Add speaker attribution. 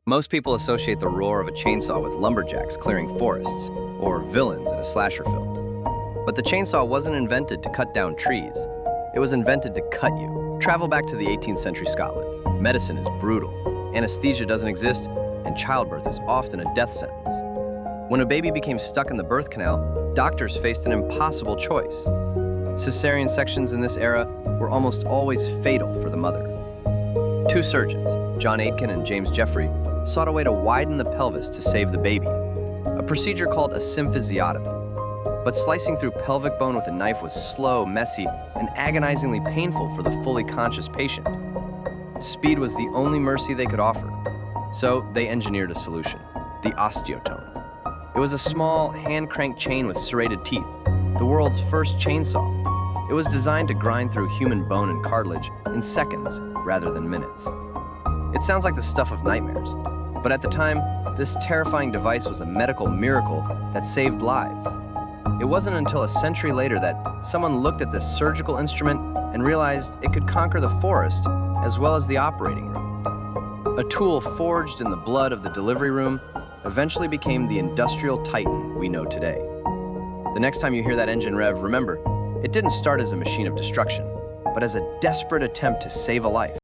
Speaker 1: Most people associate the roar of a chainsaw with lumberjacks clearing forests, or villains in a slasher film. But the chainsaw wasn't invented to cut down trees. It was invented to cut you. Travel back to the 18th century Scotland. Medicine is brutal. Anesthesia doesn't exist, and childbirth is often a death sentence. When a baby became stuck in the birth canal, doctors faced an impossible choice. Cesarean sections in this era were almost always fatal for the mother. Two surgeons, John Aitken and James Jeffrey, sought a way to widen the pelvis to save the baby, a procedure called a symphysiotomy. But slicing through pelvic bone with a knife was slow, messy, and agonizingly painful for the fully conscious patient. Speed was the only mercy they could offer, so they engineered a solution, the osteotome. It was a small, hand-cranked chain with serrated teeth, the world's first chainsaw. It was designed to grind through human bone and cartilage in seconds rather than minutes. It sounds like the stuff of nightmares, but at the time, this terrifying device was a medical miracle that saved lives. It wasn't until a century later that someone looked at this surgical instrument and realized it could conquer the forest as well as the operating room. A tool forged in the blood of the delivery room eventually became the industrial titan we know today. The next time you hear that engine rev, remember, it didn't start as a machine of destruction, but as a desperate attempt to save a life.